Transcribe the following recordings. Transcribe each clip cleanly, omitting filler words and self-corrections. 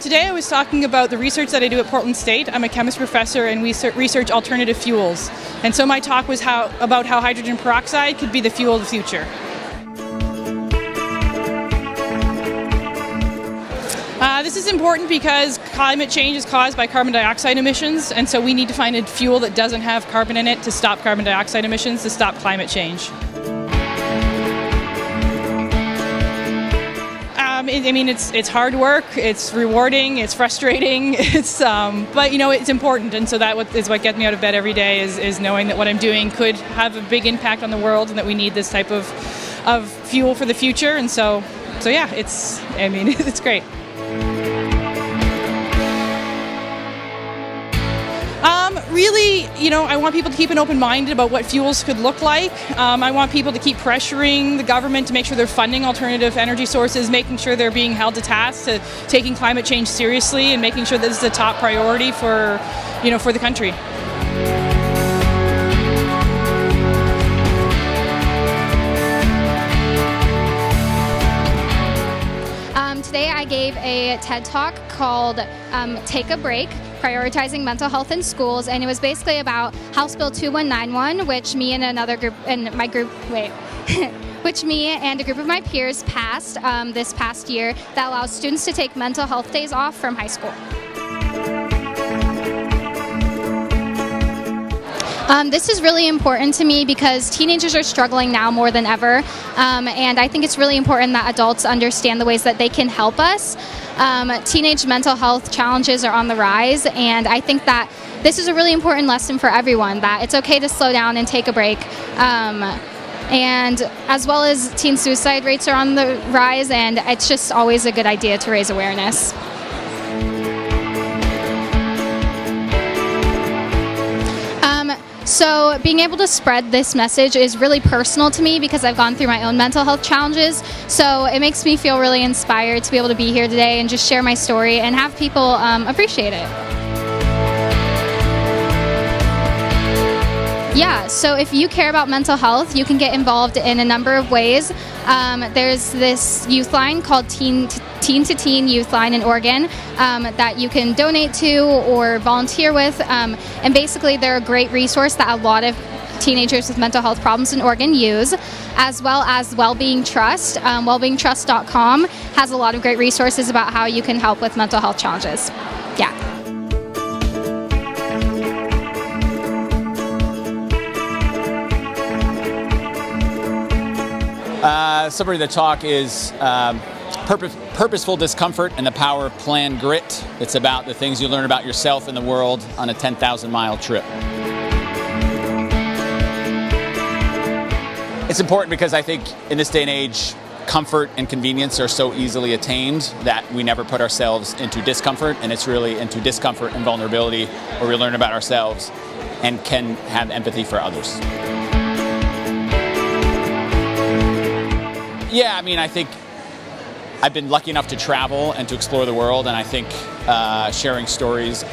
Today I was talking about the research that I do at Portland State. I'm a chemist professor and we research alternative fuels. And so my talk was about how hydrogen peroxide could be the fuel of the future. This is important because climate change is caused by carbon dioxide emissions, and so we need to find a fuel that doesn't have carbon in it to stop carbon dioxide emissions, to stop climate change. I mean, it's hard work, it's rewarding, it's frustrating, but you know, it's important, and so that is what gets me out of bed every day, is knowing that what I'm doing could have a big impact on the world, and that we need this type of fuel for the future. And so yeah, it's great. Really, you know, I want people to keep an open mind about what fuels could look like. I want people to keep pressuring the government to make sure they're funding alternative energy sources, making sure they're being held to task to taking climate change seriously, and making sure this is a top priority for the country. Today I gave a TED Talk called Take a Break, Prioritizing Mental Health in Schools, and it was basically about House Bill 2191, which me and a group of my peers passed this past year, that allows students to take mental health days off from high school. This is really important to me because teenagers are struggling now more than ever, and I think it's really important that adults understand the ways that they can help us. Teenage mental health challenges are on the rise, and I think that this is a really important lesson for everyone, that it's okay to slow down and take a break. And as well as teen suicide rates are on the rise, and it's just always a good idea to raise awareness. So being able to spread this message is really personal to me because I've gone through my own mental health challenges. So it makes me feel really inspired to be able to be here today and just share my story and have people appreciate it. Yeah, so if you care about mental health, you can get involved in a number of ways. There's this youth line called Teen to Teen Youth Line in Oregon that you can donate to or volunteer with, and basically they're a great resource that a lot of teenagers with mental health problems in Oregon use, as well as Wellbeing Trust. Wellbeingtrust.com has a lot of great resources about how you can help with mental health challenges. Yeah. Summary of the talk is purposeful discomfort and the power of planned grit. It's about the things you learn about yourself and the world on a 10,000-mile trip. It's important because I think in this day and age, comfort and convenience are so easily attained that we never put ourselves into discomfort, and it's really into discomfort and vulnerability where we learn about ourselves and can have empathy for others. Yeah, I mean, I think I've been lucky enough to travel and to explore the world, and I think sharing stories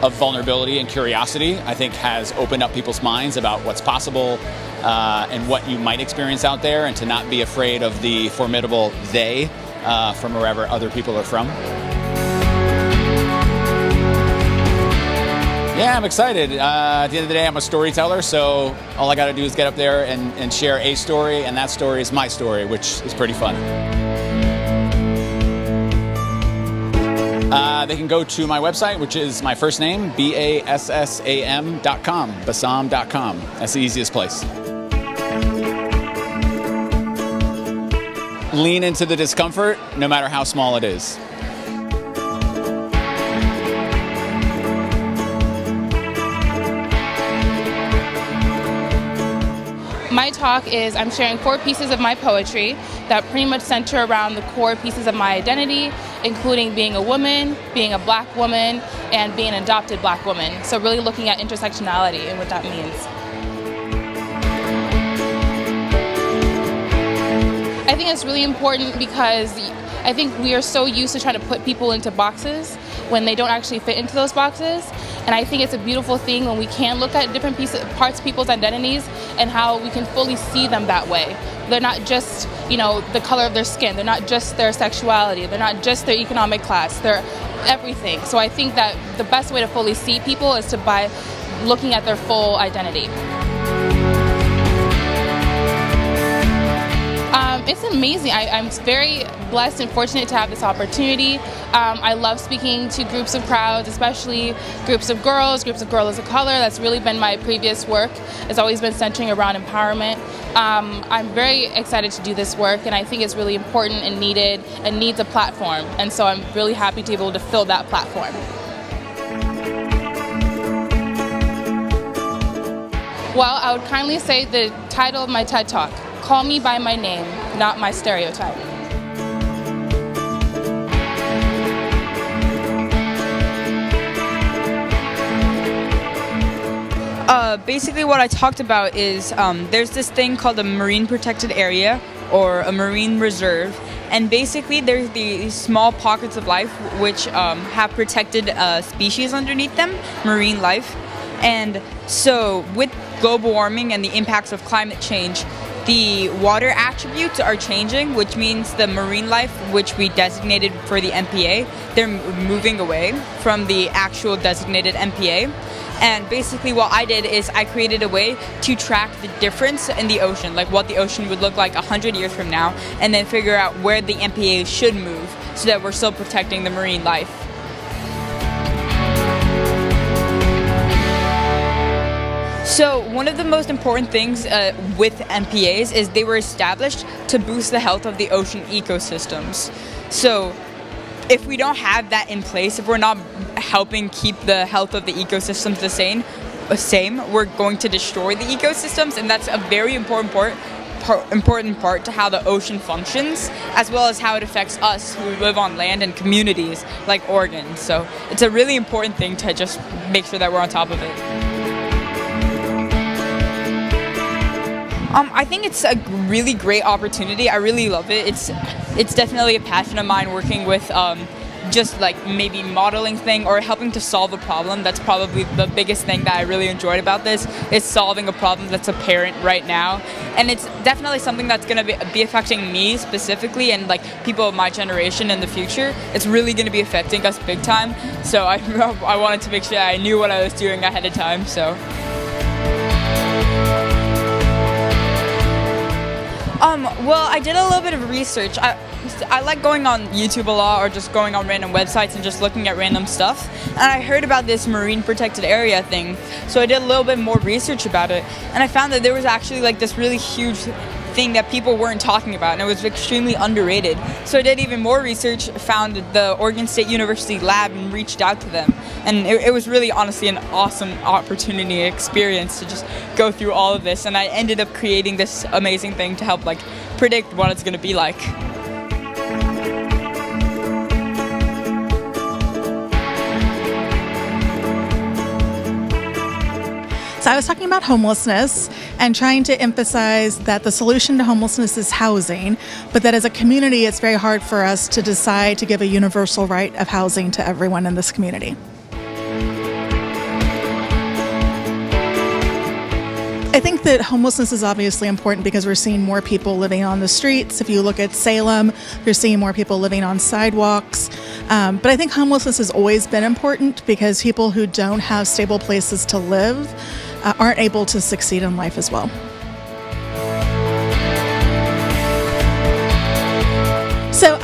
of vulnerability and curiosity, I think, has opened up people's minds about what's possible and what you might experience out there, and to not be afraid of the formidable they from wherever other people are from. Yeah, I'm excited. At the end of the day, I'm a storyteller, so all I got to do is get up there and share a story, and that story is my story, which is pretty fun. They can go to my website, which is my first name, Bassam.com, Bassam.com. That's the easiest place. Lean into the discomfort, no matter how small it is. My talk is, I'm sharing 4 pieces of my poetry that pretty much center around the core pieces of my identity, including being a woman, being a black woman, and being an adopted black woman. So really looking at intersectionality and what that means. I think it's really important because I think we are so used to trying to put people into boxes when they don't actually fit into those boxes. And I think it's a beautiful thing when we can look at different parts of people's identities and how we can fully see them that way. They're not just the color of their skin. They're not just their sexuality. They're not just their economic class. They're everything. So I think that the best way to fully see people is by looking at their full identity. It's amazing. I'm very blessed and fortunate to have this opportunity. I love speaking to groups of crowds, especially groups of girls of color. That's really been my previous work. It's always been centering around empowerment. I'm very excited to do this work, and I think it's really important and needed and needs a platform. And so I'm really happy to be able to fill that platform. Well, I would kindly say the title of my TED Talk, Call Me by My Name, Not My Stereotype. Basically what I talked about is there's this thing called a marine protected area or a marine reserve, and basically there's these small pockets of life which have protected species underneath them, marine life. And so with global warming and the impacts of climate change, the water attributes are changing, which means the marine life, which we designated for the MPA, they're moving away from the actual designated MPA. And basically what I did is I created a way to track the difference in the ocean, like what the ocean would look like 100 years from now, and then figure out where the MPA should move so that we're still protecting the marine life. So one of the most important things with MPAs is they were established to boost the health of the ocean ecosystems. So if we don't have that in place, if we're not helping keep the health of the ecosystems the same, we're going to destroy the ecosystems, and that's a very important part to how the ocean functions, as well as how it affects us who live on land and communities like Oregon. So it's a really important thing to just make sure that we're on top of it. I think it's a really great opportunity. I really love it. It's definitely a passion of mine, working with just like maybe modeling thing or helping to solve a problem. That's probably the biggest thing that I really enjoyed about this, is solving a problem that's apparent right now. And it's definitely something that's going to be affecting me specifically, and like people of my generation in the future. It's really going to be affecting us big time. So I wanted to make sure I knew what I was doing ahead of time. So. Well, I did a little bit of research. I like going on YouTube a lot, or just going on random websites and just looking at random stuff. And I heard about this marine protected area thing, so I did a little bit more research about it. And I found that there was actually like this really huge thing that people weren't talking about, and it was extremely underrated. So I did even more research, found the Oregon State University lab, and reached out to them. And it was really honestly an awesome opportunity, experience to just go through all of this. And I ended up creating this amazing thing to help like predict what it's going to be like. So I was talking about homelessness and trying to emphasize that the solution to homelessness is housing, but that as a community, it's very hard for us to decide to give a universal right of housing to everyone in this community. I think that homelessness is obviously important because we're seeing more people living on the streets. If you look at Salem, you're seeing more people living on sidewalks. But I think homelessness has always been important because people who don't have stable places to live aren't able to succeed in life as well. So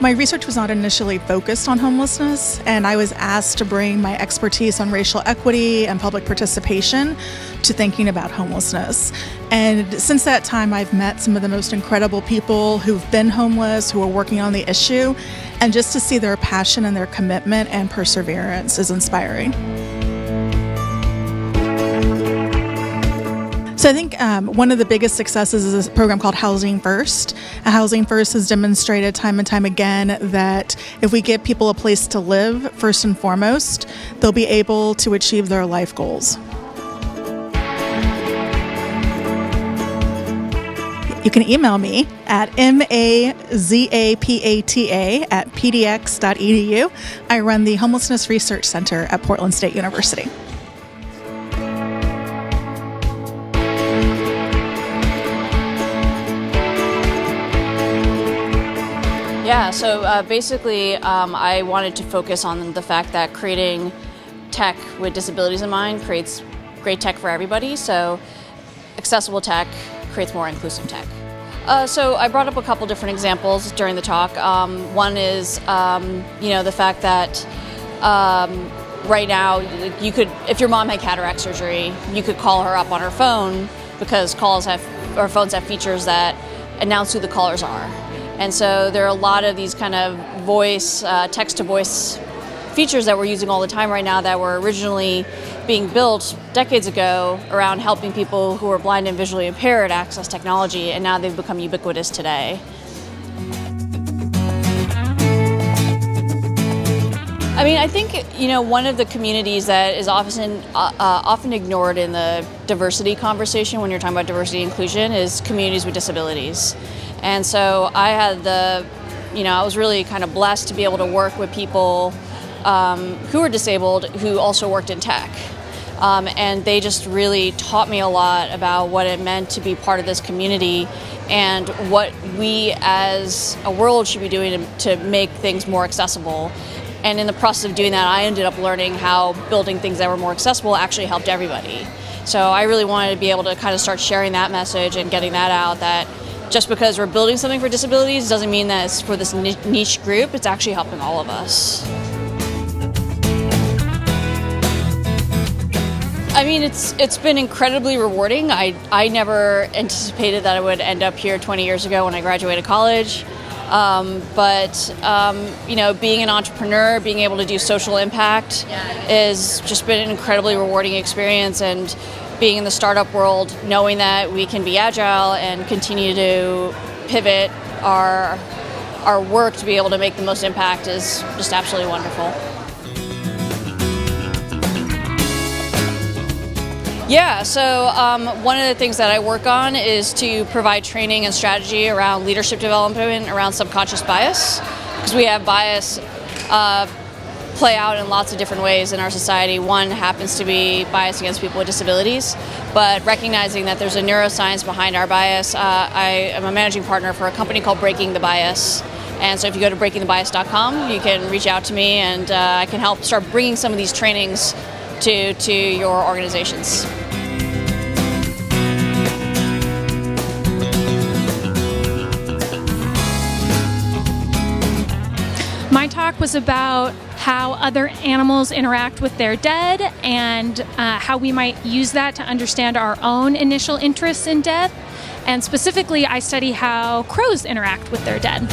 my research was not initially focused on homelessness, and I was asked to bring my expertise on racial equity and public participation to thinking about homelessness. And since that time, I've met some of the most incredible people who've been homeless, who are working on the issue, and just to see their passion and their commitment and perseverance is inspiring. So I think one of the biggest successes is a program called Housing First. Housing First has demonstrated time and time again that if we give people a place to live, first and foremost, they'll be able to achieve their life goals. You can email me at mazapata@pdx.edu. I run the Homelessness Research Center at Portland State University. Basically, I wanted to focus on the fact that creating tech with disabilities in mind creates great tech for everybody. So accessible tech creates more inclusive tech. So I brought up a couple different examples during the talk. One is, the fact that right now, you could, if your mom had cataract surgery, you could call her up on her phone because phones have features that announce who the callers are. And so there are a lot of these kind of voice, text-to-voice features that we're using all the time right now that were originally being built decades ago around helping people who are blind and visually impaired access technology, and now they've become ubiquitous today. I mean, I think, one of the communities that is often ignored in the diversity conversation when you're talking about diversity and inclusion is communities with disabilities. And so I had I was really kind of blessed to be able to work with people who are disabled who also worked in tech. And they just really taught me a lot about what it meant to be part of this community and what we as a world should be doing to make things more accessible. And in the process of doing that, I ended up learning how building things that were more accessible actually helped everybody. So I really wanted to be able to kind of start sharing that message and getting that out, that just because we're building something for disabilities doesn't mean that it's for this niche group. It's actually helping all of us. I mean, it's been incredibly rewarding. I never anticipated that I would end up here 20 years ago when I graduated college. Being an entrepreneur, being able to do social impact has just been an incredibly rewarding experience. And being in the startup world, knowing that we can be agile and continue to pivot our work to be able to make the most impact is just absolutely wonderful. Yeah, so one of the things that I work on is to provide training and strategy around leadership development around subconscious bias, because we have bias play out in lots of different ways in our society. One happens to be bias against people with disabilities, but recognizing that there's a neuroscience behind our bias. I am a managing partner for a company called Breaking the Bias. And so if you go to breakingthebias.com, you can reach out to me and I can help start bringing some of these trainings to your organizations. My talk was about how other animals interact with their dead and how we might use that to understand our own initial interests in death. And specifically, I study how crows interact with their dead.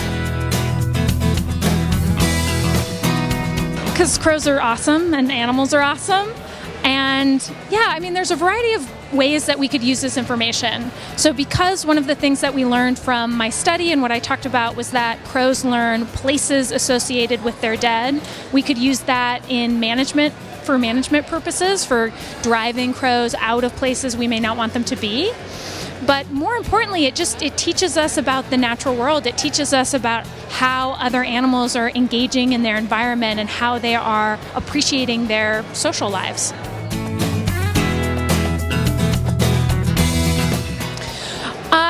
Because crows are awesome and animals are awesome. And yeah, I mean, there's a variety of ways that we could use this information. So because one of the things that we learned from my study and what I talked about was that crows learn places associated with their dead, we could use that in management for management purposes, for driving crows out of places we may not want them to be. But more importantly, it teaches us about the natural world. It teaches us about how other animals are engaging in their environment and how they are appreciating their social lives.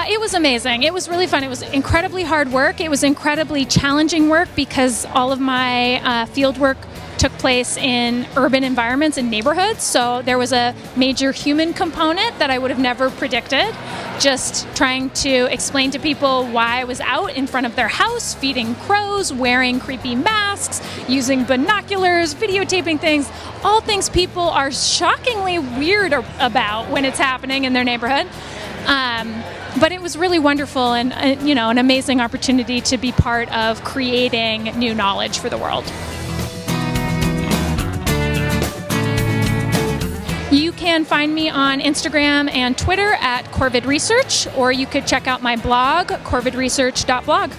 It was amazing. It was really fun. It was incredibly hard work. It was incredibly challenging work because all of my field work took place in urban environments and neighborhoods. So there was a major human component that I would have never predicted. Just trying to explain to people why I was out in front of their house, feeding crows, wearing creepy masks, using binoculars, videotaping things, all things people are shockingly weird about when it's happening in their neighborhood. But it was really wonderful and an amazing opportunity to be part of creating new knowledge for the world. You can find me on Instagram and Twitter at Corvid Research, or you could check out my blog, corvidresearch.blog.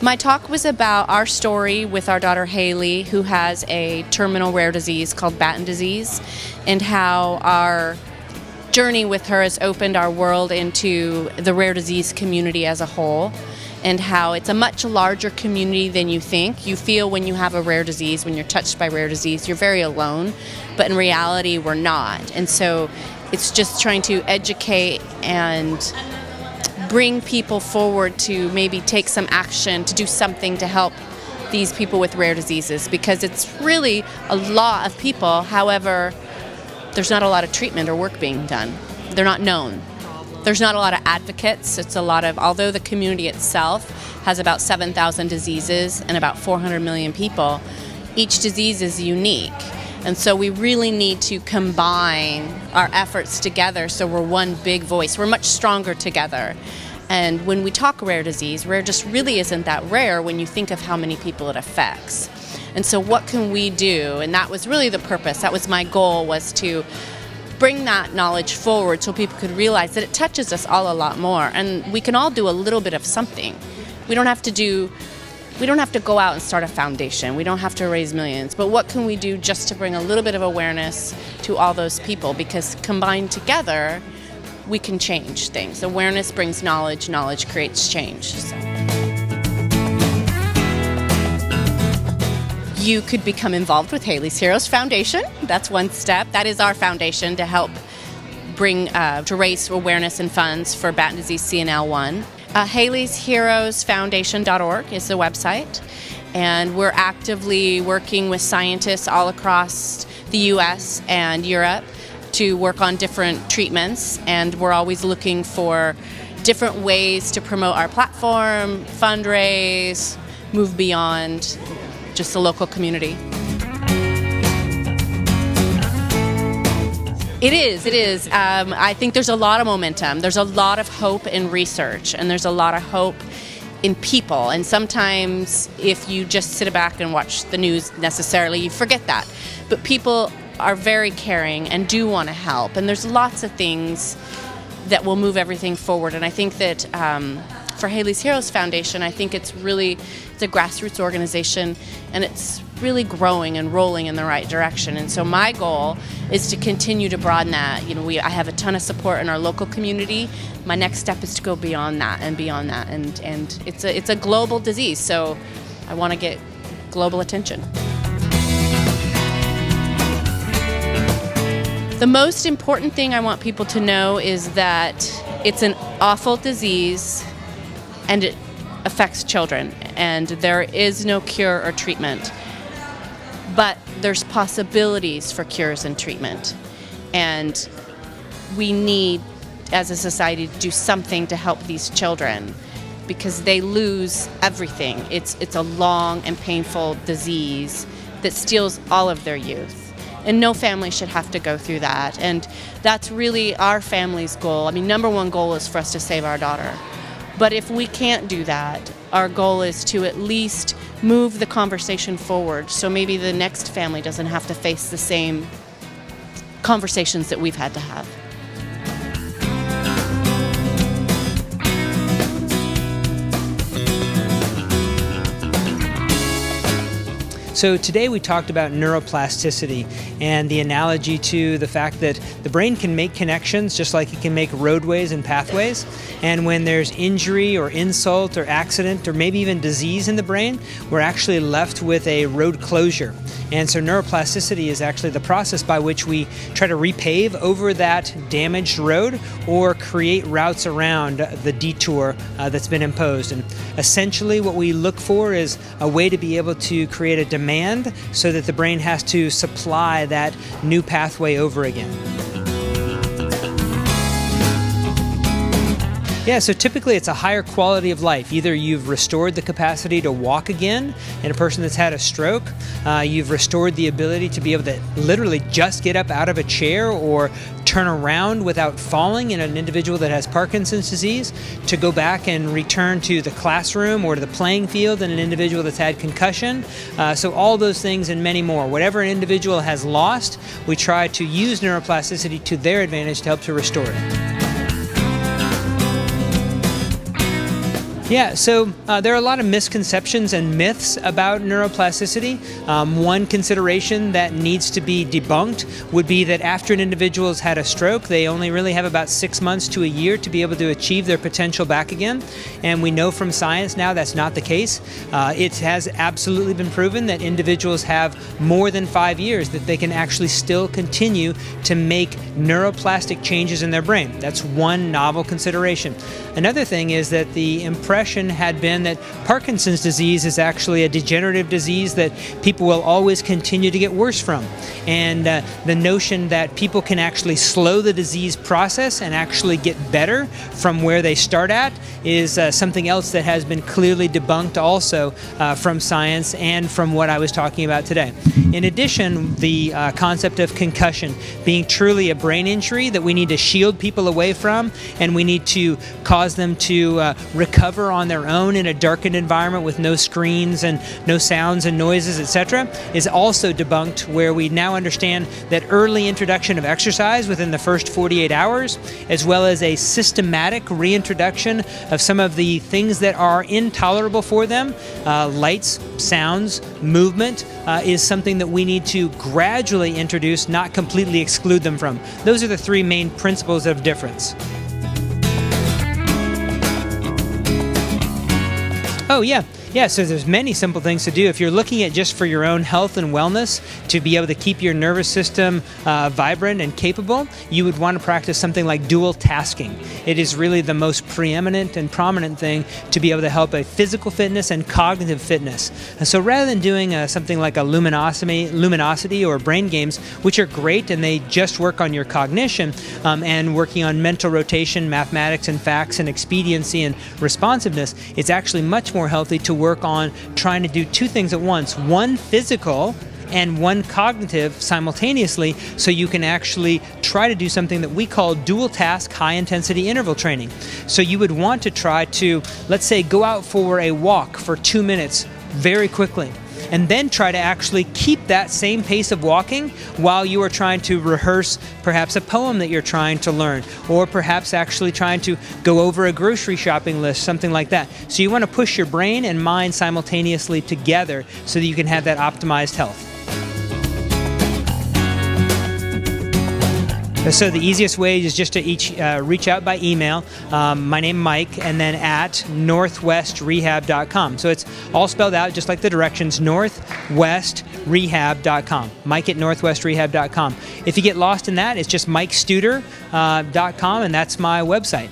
My talk was about our story with our daughter Hailey, who has a terminal rare disease called Batten disease, and how our journey with her has opened our world into the rare disease community as a whole. and how it's a much larger community than you think. You feel when you have a rare disease, when you're touched by rare disease, you're very alone, but in reality we're not. And so it's just trying to educate and bring people forward to maybe take some action, to do something to help these people with rare diseases, because it's really a lot of people. However, there's not a lot of treatment or work being done. They're not known. There's not a lot of advocates. It's a lot of, although the community itself has about 7,000 diseases and about 400 million people, each disease is unique. And so we really need to combine our efforts together so we're one big voice. We're much stronger together. And when we talk rare disease, rare just really isn't that rare when you think of how many people it affects. And so what can we do? And that was really the purpose. That was my goal, was to bring that knowledge forward so people could realize that it touches us all a lot more. And we can all do a little bit of something. We don't have to go out and start a foundation. We don't have to raise millions. But what can we do just to bring a little bit of awareness to all those people? Because combined together, we can change things. Awareness brings knowledge, knowledge creates change. So. You could become involved with Hailey's Heroes Foundation. That's one step. That is our foundation to help bring, to raise awareness and funds for Batten disease CNL1. Hailey'sHeroesFoundation.org is the website, and we're actively working with scientists all across the U.S. and Europe to work on different treatments, and we're always looking for different ways to promote our platform, fundraise, move beyond just the local community. It is. I think there's a lot of momentum. There's a lot of hope in research, and there's a lot of hope in people. And sometimes if you just sit back and watch the news necessarily, you forget that. But people are very caring and do want to help. And there's lots of things that will move everything forward. And I think that for Hailey's Heroes Foundation, I think it's a grassroots organization, and it's really growing and rolling in the right direction. And so my goal is to continue to broaden that. You know, I have a ton of support in our local community. My next step is to go beyond that and beyond that. And it's a global disease, so I want to get global attention. The most important thing I want people to know is that it's an awful disease and it affects children, and there is no cure or treatment. But there's possibilities for cures and treatment. And we need, as a society, to do something to help these children because they lose everything. It's a long and painful disease that steals all of their youth. And no family should have to go through that. And that's really our family's goal. I mean, number one goal is for us to save our daughter. But if we can't do that, our goal is to at least move the conversation forward so maybe the next family doesn't have to face the same conversations that we've had to have. So today we talked about neuroplasticity and the analogy to the fact that the brain can make connections just like it can make roadways and pathways. And when there's injury or insult or accident or maybe even disease in the brain, we're actually left with a road closure. And so neuroplasticity is actually the process by which we try to repave over that damaged road or create routes around the detour that's been imposed. And essentially what we look for is a way to be able to create a demand so that the brain has to supply that new pathway over again. Yeah, so typically it's a higher quality of life. Either you've restored the capacity to walk again in a person that's had a stroke, you've restored the ability to be able to literally just get up out of a chair or turn around without falling in an individual that has Parkinson's disease, to go back and return to the classroom or to the playing field in an individual that's had concussion. So all those things and many more. Whatever an individual has lost, we try to use neuroplasticity to their advantage to help to restore it. Yeah, so there are a lot of misconceptions and myths about neuroplasticity. One consideration that needs to be debunked would be that after an individual has had a stroke, they only really have about 6 months to a year to be able to achieve their potential back again. And we know from science now that's not the case. It has absolutely been proven that individuals have more than 5 years that they can actually still continue to make neuroplastic changes in their brain. That's one novel consideration. Another thing is that the impression had been that Parkinson's disease is actually a degenerative disease that people will always continue to get worse from. And the notion that people can actually slow the disease process and actually get better from where they start at is something else that has been clearly debunked also from science and from what I was talking about today. In addition, the concept of concussion being truly a brain injury that we need to shield people away from, and we need to cause them to recover on their own in a darkened environment with no screens and no sounds and noises, etc., is also debunked, where we now understand that early introduction of exercise within the first 48 hours, as well as a systematic reintroduction of some of the things that are intolerable for them, lights, sounds, movement, is something that we need to gradually introduce, not completely exclude them from. Those are the three main principles of difference. Oh, yeah. Yeah, so there's many simple things to do. If you're looking at just for your own health and wellness, to be able to keep your nervous system vibrant and capable, you would want to practice something like dual tasking. It is really the most preeminent and prominent thing to be able to help a physical fitness and cognitive fitness. And so rather than doing something like a luminosity or brain games, which are great and they just work on your cognition, and working on mental rotation, mathematics and facts and expediency and responsiveness, it's actually much more healthy to work on trying to do two things at once, one physical and one cognitive simultaneously, so you can actually try to do something that we call dual task high intensity interval training. So you would want to try to, let's say, go out for a walk for 2 minutes very quickly, and then try to actually keep that same pace of walking while you are trying to rehearse perhaps a poem that you're trying to learn, or perhaps actually trying to go over a grocery shopping list, something like that. So you want to push your brain and mind simultaneously together so that you can have that optimized health. So the easiest way is just to reach out by email, my name Mike, and then at northwestrehab.com. So it's all spelled out just like the directions, northwestrehab.com, Mike at northwestrehab.com. If you get lost in that, it's just MikeStuder.com, and that's my website.